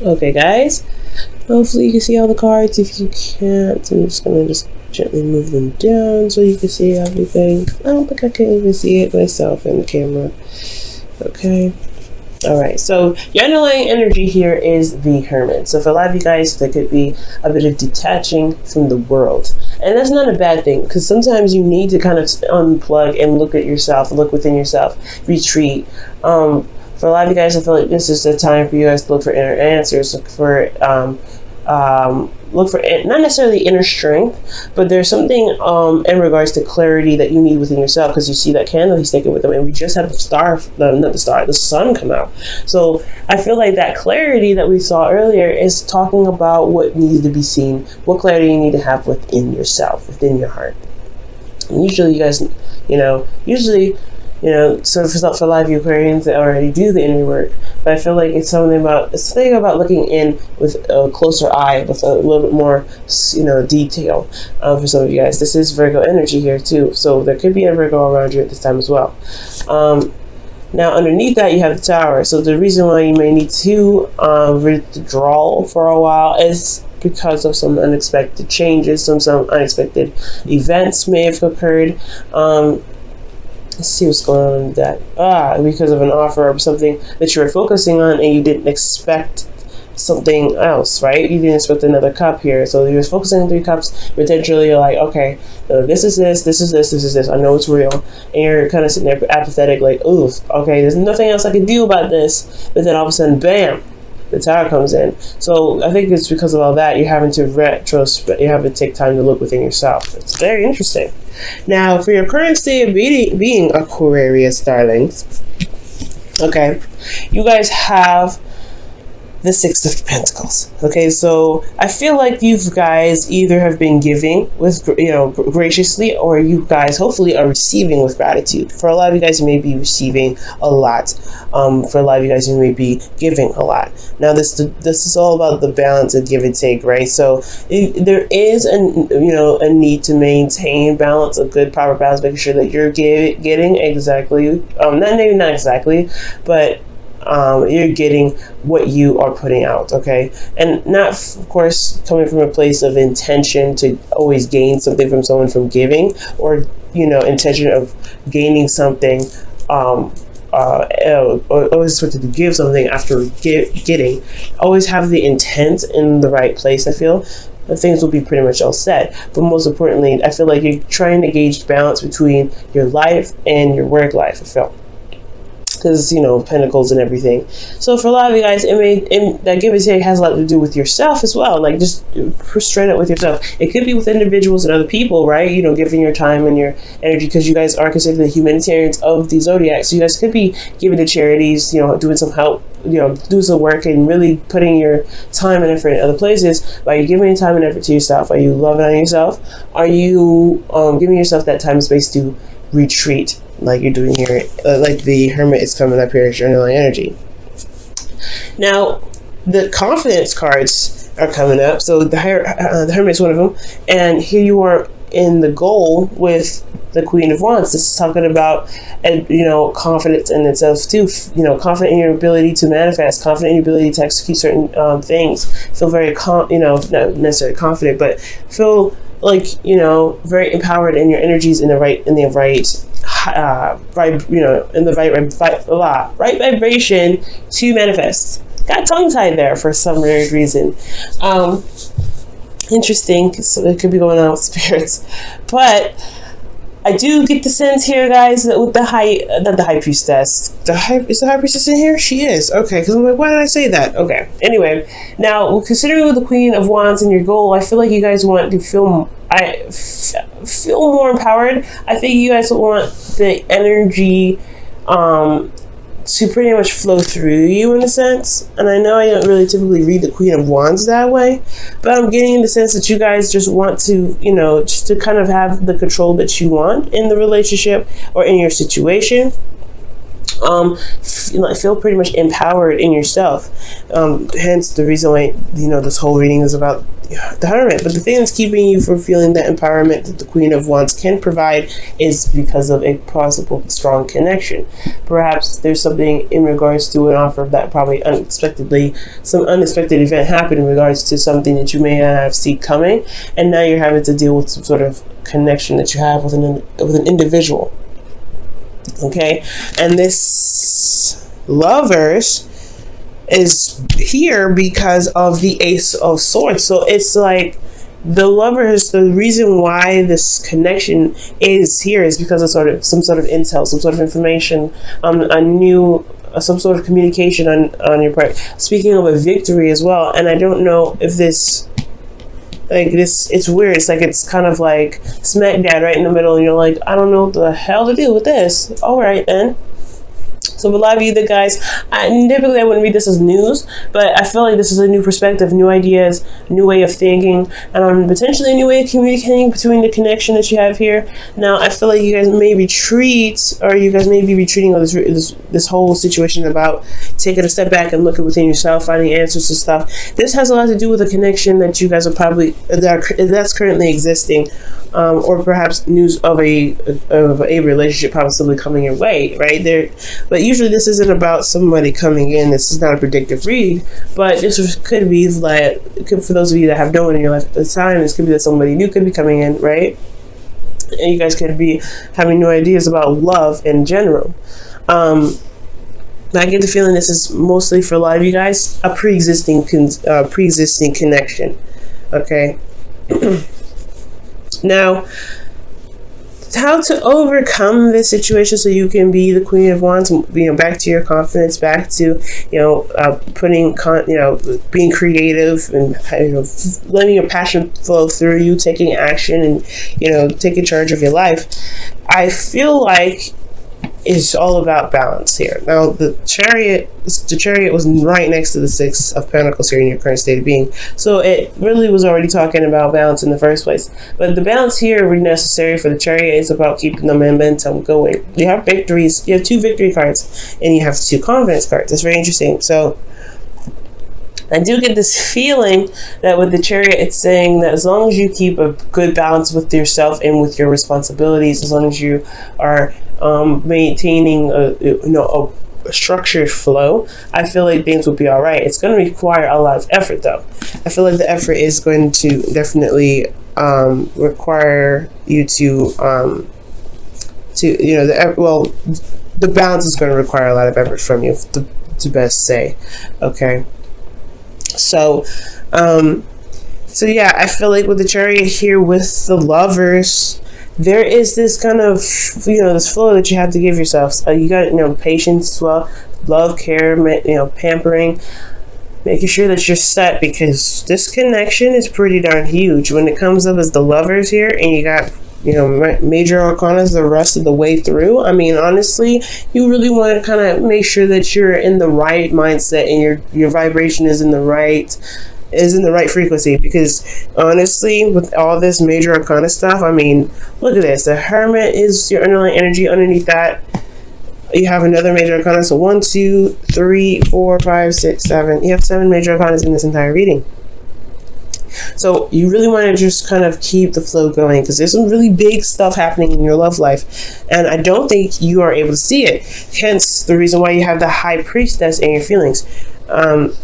Okay, guys. Hopefully you can see all the cards. If you can't, I'm just gonna gently move them down so you can see everything. I don't think I can even see it myself in the camera. Okay. Alright, so your underlying energy here is the Hermit. So for a lot of you guys, there could be a bit of detaching from the world. And that's not a bad thing, because sometimes you need to kind of unplug and look at yourself, look within yourself, retreat. For a lot of you guys, I feel like this is the time for you guys to look for inner answers, look for not necessarily inner strength, but there's something in regards to clarity that you need within yourself, because you see that candle he's taking with him, and we just had the sun come out. So I feel like that clarity that we saw earlier is talking about what needs to be seen, what clarity you need to have within yourself, within your heart. And usually you guys, so for a lot of you Aquarians that already do the inner work, but I feel like it's something about looking in with a closer eye, with a little bit more, detail. For some of you guys, this is Virgo energy here too, so there could be a Virgo around you at this time as well. Now underneath that you have the Tower. So the reason why you may need to withdraw for a while is because of some unexpected changes, some unexpected events may have occurred. Let's see what's going on with that. Because of an offer or something that you were focusing on and you didn't expect something else, right? You didn't expect another cup here. So you were focusing on 3 cups. Potentially you're like, okay, this is this. I know it's real. And you're kind of sitting there apathetic, like, ooh, okay, there's nothing else I can do about this. But then all of a sudden, bam, the Tower comes in. So I think it's because of all that, you're having to retrospect, you have to take time to look within yourself. It's very interesting. Now, for your current state of being Aquarius darlings, okay, you guys have the Six of Pentacles. Okay, so I feel like you guys either have been giving with, graciously, or you guys hopefully are receiving with gratitude. For a lot of you guys, you may be receiving a lot. For a lot of you guys, you may be giving a lot. Now, this is all about the balance of give and take, right? So there is a need to maintain balance, a good proper balance, making sure that you're getting exactly, not exactly, but you're getting what you are putting out, okay? And not, of course, coming from a place of intention to always gain something from someone from giving, or, intention of gaining something, or always wanted to give something after getting. Always have the intent in the right place, I feel. Things will be pretty much all set. But most importantly, I feel like you're trying to gauge balance between your life and your work life, I feel. Because pentacles and everything. So for a lot of you guys, that give and take has a lot to do with yourself as well. Like, just straight up with yourself. It could be with individuals and other people, right? Giving your time and your energy, because you guys are considered the humanitarians of the zodiac. So you guys could be giving to charities, doing some help, do some work, and really putting your time and effort in other places. Are you giving your time and effort to yourself? Are you loving on yourself? Are you giving yourself that time and space to retreat, like you're doing here, like the Hermit is coming up here as your underlying energy? Now, the confidence cards are coming up. So the Hermit is one of them, and here you are in the goal with the Queen of Wands. This is talking about, confidence in itself too. Confident in your ability to manifest, confident in your ability to execute certain things. Feel very not necessarily confident, but feel like very empowered in your energies, in the right vibration to manifest. Got tongue tied there for some weird reason. Interesting, so it could be going on with spirits, but I do get the sense here, guys, that with the high priestess, is the high priestess in here? She is. Okay, because I'm like, why did I say that? Okay. Anyway, now considering with the Queen of Wands and your goal, I feel like you guys want to feel more empowered. I think you guys want the energy to pretty much flow through you in a sense. And I know I don't really typically read the Queen of Wands that way, but I'm getting the sense that you guys just want to, just to kind of have the control that you want in the relationship or in your situation. feel pretty much empowered in yourself. Hence the reason why, this whole reading is about the Hermit. But the thing that's keeping you from feeling that empowerment that the Queen of Wands can provide is because of a possible strong connection. Perhaps there's something in regards to an offer that probably some unexpected event happened in regards to something that you may have seen coming, and now you're having to deal with some sort of connection that you have with an individual. Okay, and this Lovers is here because of the Ace of Swords. So it's like the Lovers, the reason why this connection is here is because of some sort of intel, some sort of information, some sort of communication on your part. Speaking of a victory as well, and I don't know if this, it's weird. It's like, it's kind of like smack dab right in the middle, and you're like, I don't know what the hell to do with this. All right then. So a lot of you, the guys, typically I wouldn't read this as news, but I feel like this is a new perspective, new ideas, new way of thinking, and potentially a new way of communicating between the connection that you have here. Now, I feel like you guys may be retreating on this whole situation about taking a step back and looking within yourself, finding answers to stuff. This has a lot to do with a connection that you guys are probably that's currently existing, or perhaps news of a relationship possibly coming your way, right there. But usually this isn't about somebody coming in. This is not a predictive read, but this could be like, for those of you that have no one in your life at the time, this could be that somebody new could be coming in, right? And you guys could be having new ideas about love in general. I get the feeling this is mostly for a lot of you guys a pre-existing connection. Okay. Now, how to overcome this situation so you can be the Queen of Wands, back to your confidence, back to, being creative and, letting your passion flow through you, taking action and, taking charge of your life. I feel like it's all about balance here. Now, the Chariot was right next to the Six of Pentacles here in your current state of being. So it really was already talking about balance in the first place. But the balance here necessary for the Chariot is about keeping the momentum going. You have victories. You have 2 victory cards, and you have 2 confidence cards. That's very interesting. So I do get this feeling that with the Chariot, it's saying that as long as you keep a good balance with yourself and with your responsibilities, as long as you are maintaining a structured flow, I feel like things will be all right. It's going to require a lot of effort, though. I feel like the effort is going to definitely require you to the balance is going to require a lot of effort from you, to best say. Okay. So yeah, I feel like with the Chariot here, with the Lovers, there is this kind of, this flow that you have to give yourself. You got, patience as well, love, care, pampering, making sure that you're set, because this connection is pretty darn huge. When it comes up as the Lovers here, and you got, major arcana the rest of the way through, I mean, honestly, you really want to kind of make sure that you're in the right mindset and your vibration is in the right frequency, because honestly, with all this major arcana stuff, I mean, look at this. The Hermit is your underlying energy. Underneath that, you have another major arcana. So 1, 2, 3, 4, 5, 6, 7. You have 7 major arcanas in this entire reading. So you really want to just kind of keep the flow going, because there's some really big stuff happening in your love life, and I don't think you are able to see it. Hence the reason why you have the High Priestess in your feelings.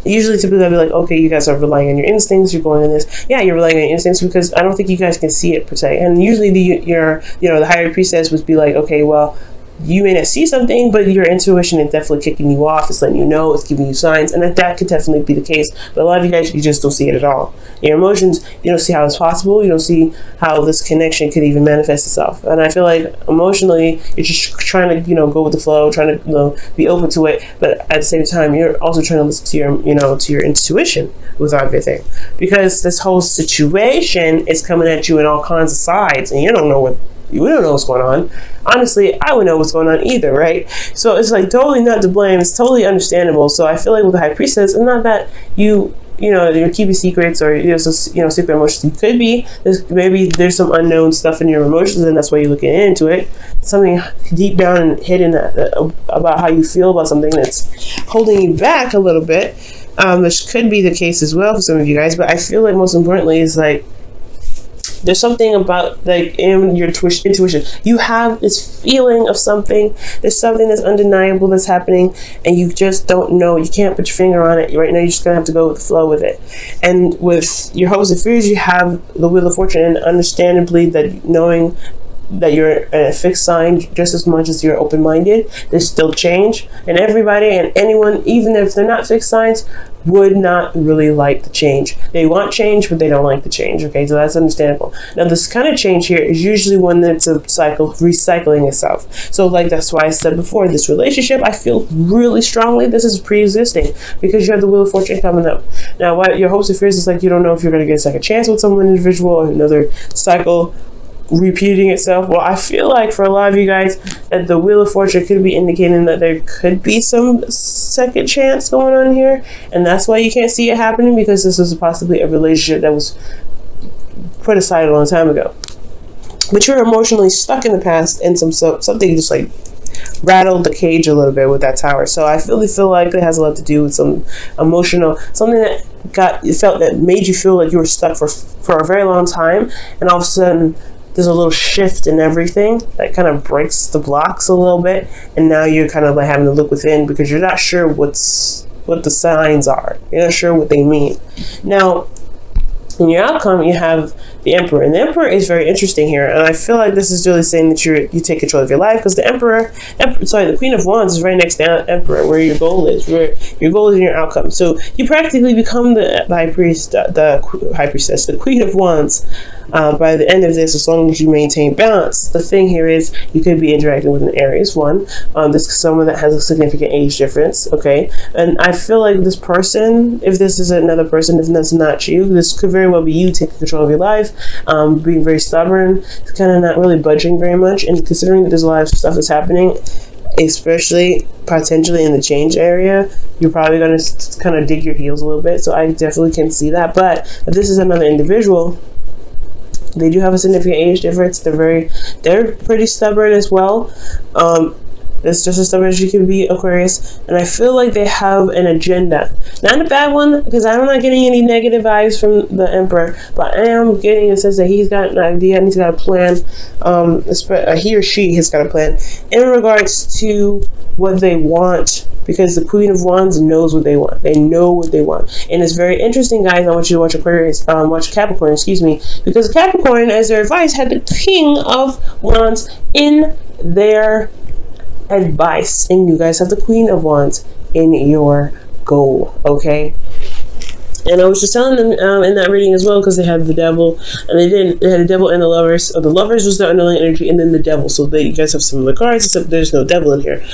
Usually typically I'll be like, okay, you guys are relying on your instincts, you're going in this. Yeah, you're relying on your instincts, because I don't think you guys can see it per se. And usually the Higher Priestess would be like, okay, well, you may not see something, but your intuition is definitely kicking you off. It's letting you know, it's giving you signs, and that could definitely be the case. But a lot of you guys, you just don't see it at all. Your emotions, you don't see how it's possible. You don't see how this connection could even manifest itself. And I feel like emotionally, you're just trying to, go with the flow, trying to, be open to it. But at the same time, you're also trying to listen to your intuition with everything, because this whole situation is coming at you in all kinds of sides, and you don't know what's going on. Honestly, I wouldn't know what's going on either, right? So it's like totally not to blame. It's totally understandable. So I feel like with the High Priestess, it's not that you you're keeping secrets, or secret emotions. It could be maybe there's some unknown stuff in your emotions, and that's why you're looking into it. Something deep down and hidden about how you feel about something that's holding you back a little bit. Which could be the case as well for some of you guys. But I feel like most importantly is like, there's something about like in your intuition, you have this feeling of something. There's something that's undeniable that's happening, and you just don't know. You can't put your finger on it right now. You're just gonna have to go with the flow with it. And with your hopes and fears, you have the Wheel of Fortune, and understandably that knowing that you're a fixed sign just as much as you're open-minded, there's still change, and everybody and anyone, even if they're not fixed signs, would not really like the change. They want change, but they don't like the change. Okay, so that's understandable. Now this kind of change here is usually one that's a cycle recycling itself. So like, that's why I said before, this relationship, I feel really strongly this is pre-existing, because you have the Wheel of Fortune coming up. Now what your hopes and fears is like, you don't know if you're going to get a second chance with someone individual, or another cycle repeating itself. Well, I feel like for a lot of you guys that the Wheel of Fortune could be indicating that there could be some second chance going on here, and that's why you can't see it happening, because this is possibly a relationship that was put aside a long time ago, but you're emotionally stuck in the past, and something just like rattled the cage a little bit with that Tower. So I really feel like it has a lot to do with some emotional, something that made you feel like you were stuck for a very long time, and all of a sudden there's a little shift in everything that kind of breaks the blocks a little bit, and now you're kind of like having to look within, because you're not sure what the signs are. You're not sure what they mean. Now in your outcome, you have the Emperor, and the Emperor is very interesting here, and I feel like this is really saying that you take control of your life, because the the Queen of Wands is right next to Emperor, where your goal is, in your outcome. So you practically become the High Priest, the High Priestess, the Queen of Wands. By the end of this, as long as you maintain balance. The thing here is you could be interacting with an Aries one. This is someone that has a significant age difference, okay? And I feel like this person, if this is another person, if that's not you, this could very well be you taking control of your life, being very stubborn, kind of not really budging very much, and considering that there's a lot of stuff that's happening, especially potentially in the change area, you're probably going to kind of dig your heels a little bit. So I definitely can see that. But if this is another individual, they do have a significant age difference. They're pretty stubborn as well. It's just as stubborn as you can be, Aquarius. And I feel like they have an agenda. Not a bad one, because I'm not getting any negative vibes from the Emperor, but I am getting a sense that he's got an idea and he's got a plan. He or she has got a plan in regards to what they want, because the Queen of Wands knows what they want. They know what they want. And it's very interesting, guys. I want you to watch watch Capricorn, because Capricorn, as their advice, had the King of Wands in their advice, and you guys have the Queen of Wands in your goal, okay? And I was just telling them in that reading as well, because they had the Devil, and they had the Devil and the Lovers. So the Lovers was the underlying energy, and then the Devil. So you guys have some of the cards, except there's no Devil in here.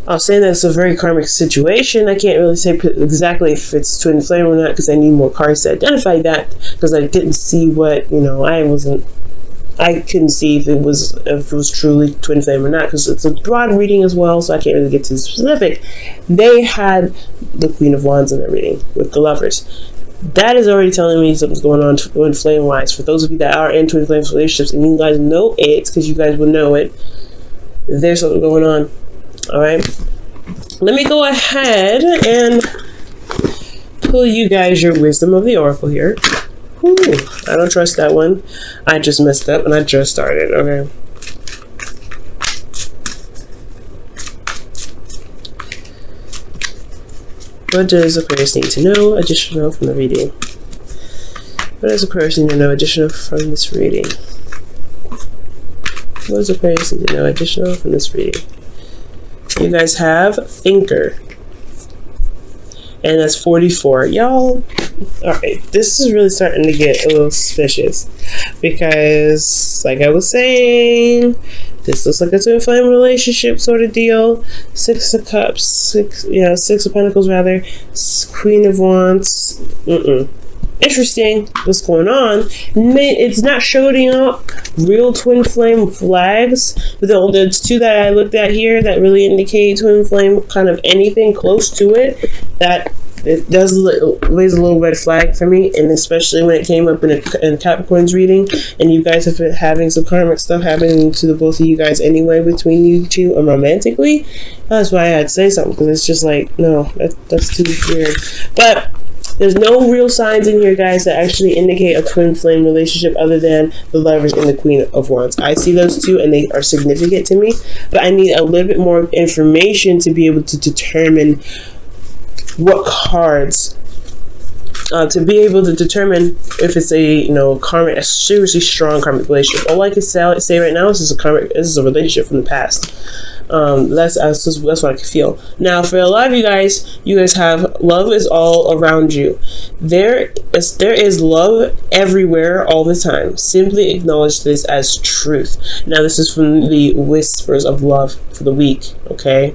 I was saying that it's a very karmic situation. I can't really say exactly if it's twin flame or not, because I need more cards to identify that, because I didn't see what, I couldn't see if it was truly twin flame or not, because it's a broad reading as well, so I can't really get too specific. They had the Queen of Wands in their reading with the Lovers. That is already telling me something's going on twin flame wise. For those of you that are in twin flame relationships and you guys know it, because you guys will know it, there's something going on. All right, let me go ahead and pull you guys your Wisdom of the Oracle here. Whew, I don't trust that one. I just messed up and I just started. Okay. What does Aquarius need to know additional from the reading? What does Aquarius need to know additional from this reading? What does Aquarius need to know additional from this reading? You guys have Thinker. And that's 44. Y'all, alright, this is really starting to get a little suspicious. Because, like I was saying, this looks like a twin flame relationship sort of deal. Six of Cups, Six of Pentacles rather. Queen of Wands. Interesting what's going on. It's not showing up real twin flame flags, but the two that I looked at here that really indicate twin flame, kind of anything close to it, that it does raise a little red flag for me, and especially when it came up in Capricorn's reading, and you guys have been having some karmic stuff happening to the both of you guys anyway between you two, romantically. That's why I had to say something, because it's just like, no, that's too weird. But there's no real signs in here, guys, that actually indicate a twin flame relationship other than the Lovers and the Queen of Wands. I see those two, and they are significant to me, but I need a little bit more information to be able to determine what cards, to be able to determine if it's a karmic, a seriously strong karmic relationship. All I can say right now is this is a relationship from the past. That's what I can feel. Now, for a lot of you guys have love is all around you. There is love everywhere all the time. Simply acknowledge this as truth. Now, this is from the Whispers of Love for the week. Okay.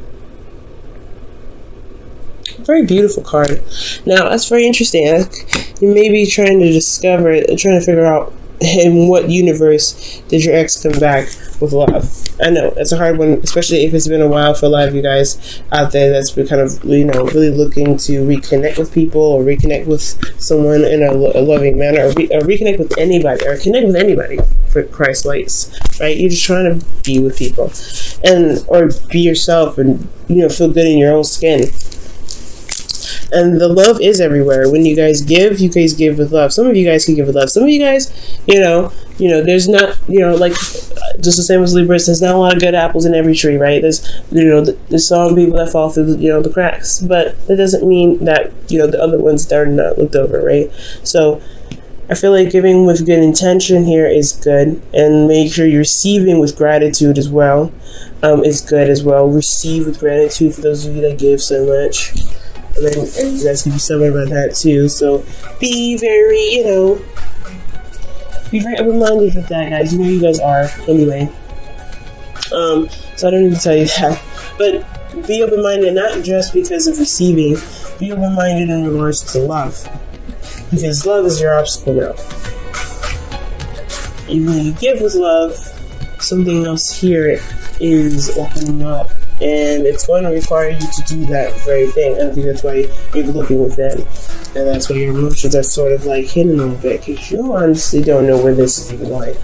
Very beautiful card. Now, that's very interesting. You may be trying to figure out in what universe did your ex come back with love. I know it's a hard one, especially if it's been a while for a lot of you guys out there that's been kind of really looking to reconnect with people, or reconnect with someone in a loving manner, or reconnect with anybody, or connect with anybody, for Christ's likes, right? You're just trying to be with people, or be yourself, and feel good in your own skin. And the love is everywhere. When you guys give with love. Some of you guys can give with love. Some of you guys, there's not, like, just the same as Libras, there's not a lot of good apples in every tree, right? There's some people that fall through, the cracks. But that doesn't mean that, the other ones that are not looked over, right? So I feel like giving with good intention here is good. And make sure you're receiving with gratitude as well. Is good as well. Receive with gratitude for those of you that give so much. And then you guys can be somewhere about that too. So be very, be very open-minded with that, guys. You guys are anyway. So I don't need to tell you that. But be open-minded, not just because of receiving. Be open-minded in regards to love, because love is your obstacle now. And when you give with love, something else here is opening up. And it's going to require you to do that very thing. And I think that's why you're looking within. And that's why your emotions are sort of like hidden a little bit, because you honestly don't know where this is even going.